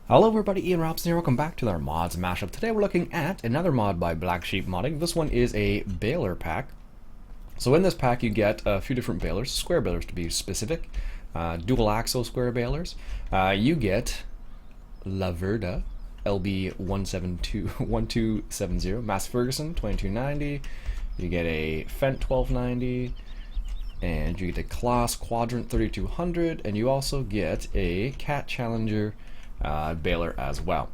Hello everybody, Iain Robson here, welcome back to our mods mashup. Today we're looking at another mod by Black Sheep Modding. This one is a Baler Pack. So in this pack you get a few different balers, square balers to be specific, dual axle square balers. You get Laverda LB1270, Mass Ferguson 2290, you get a Fent 1290, and you get a Class Quadrant 3200, and you also get a Cat Challenger baler as well.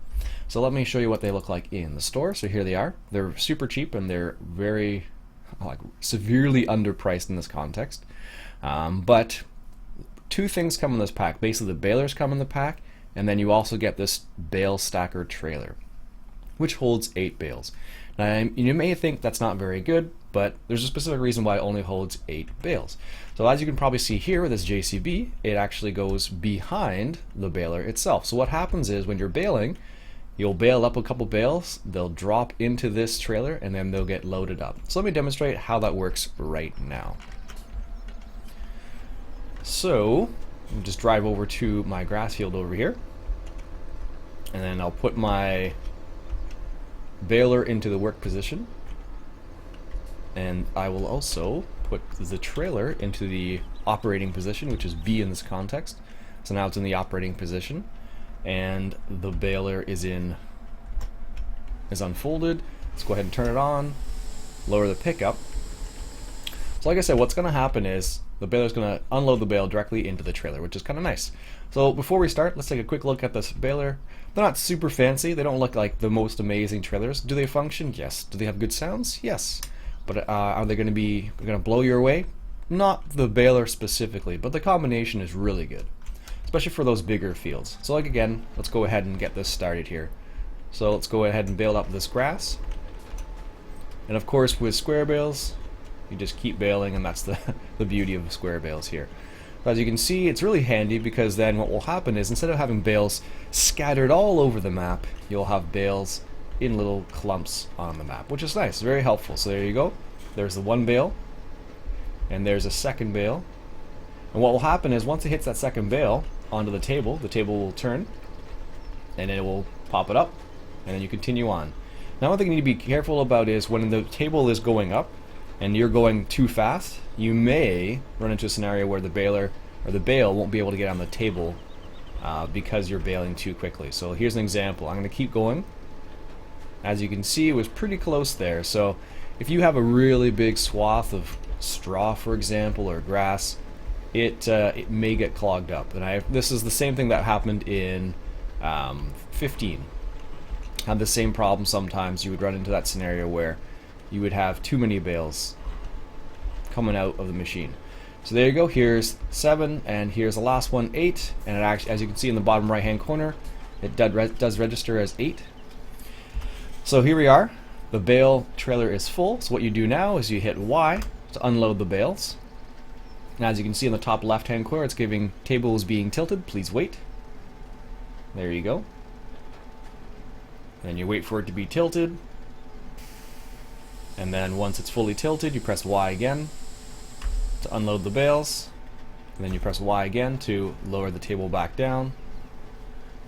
So let me show you what they look like in the store. So here they are. They're super cheap and they're very severely underpriced in this context. But two things come in this pack. Basically the balers come in the pack, and then you also get this bale stacker trailer, which holds 8 bales. Now you may think that's not very good, but there's a specific reason why it only holds 8 bales. So as you can probably see here with this JCB, it actually goes behind the baler itself. So what happens is when you're baling, you'll bale up a couple bales, they'll drop into this trailer, and then they'll get loaded up. So let me demonstrate how that works right now. So I'll just drive over to my grass field over here, and then I'll put my baler into the work position, and I will also put the trailer into the operating position, which is B in this context. So now it's in the operating position, and the baler is unfolded. Let's go ahead and turn it on, lower the pickup. So like I said, what's going to happen is the baler is going to unload the bale directly into the trailer, which is kind of nice. So before we start, let's take a quick look at this baler. They're not super fancy. They don't look like the most amazing trailers. Do they function? Yes. Do they have good sounds? Yes. But are they going to blow you away? Not the baler specifically, but the combination is really good, especially for those bigger fields. So like again, let's go ahead and get this started here. So let's go ahead and bale up this grass. And of course with square bales, you just keep baling, and that's the beauty of square bales here. As you can see, it's really handy because then what will happen is instead of having bales scattered all over the map, you'll have bales in little clumps on the map, which is nice, very helpful. So there you go. There's the one bale, and there's a second bale. And what will happen is once it hits that second bale onto the table will turn, and it will pop it up, and then you continue on. Now one thing you need to be careful about is when the table is going up, and you're going too fast, you may run into a scenario where the baler or the bale won't be able to get on the table because you're baling too quickly. So here's an example. I'm going to keep going. As you can see, it was pretty close there. So if you have a really big swath of straw, for example, or grass, it may get clogged up. And this is the same thing that happened in 15. Had the same problem sometimes. You would run into that scenario where you would have too many bales coming out of the machine. So there you go, here's 7, and here's the last one, 8, and it actually, as you can see in the bottom right hand corner, it does register as 8. So here we are, the bale trailer is full. So what you do now is you hit Y to unload the bales, and as you can see in the top left hand corner, it's giving table is being tilted, please wait. There you go. Then you wait for it to be tilted. And then once it's fully tilted, you press Y again to unload the bales. And then you press Y again to lower the table back down.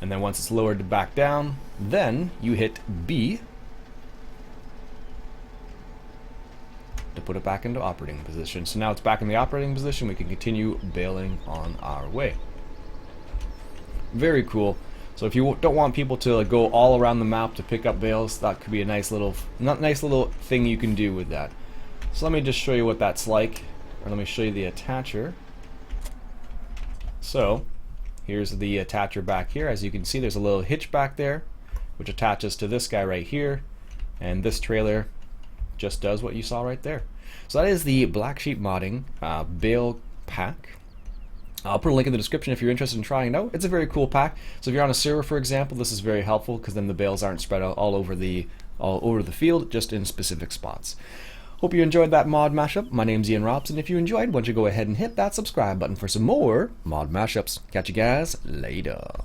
And then once it's lowered back down, then you hit B to put it back into operating position. So now it's back in the operating position. We can continue baling on our way. Very cool. So if you don't want people to go all around the map to pick up bales, that could be a nice little thing you can do with that. So let me just show you what that's like, or let me show you the attacher. So here's the attacher back here. As you can see, there's a little hitch back there, which attaches to this guy right here, and this trailer just does what you saw right there. So that is the Black Sheep Modding Bale Pack. I'll put a link in the description if you're interested in trying it out. It's a very cool pack. So if you're on a server, for example, this is very helpful because then the bales aren't spread out all over the field, just in specific spots. Hope you enjoyed that mod mashup. My name's Iain Robson. If you enjoyed, why don't you go ahead and hit that subscribe button for some more mod mashups. Catch you guys later.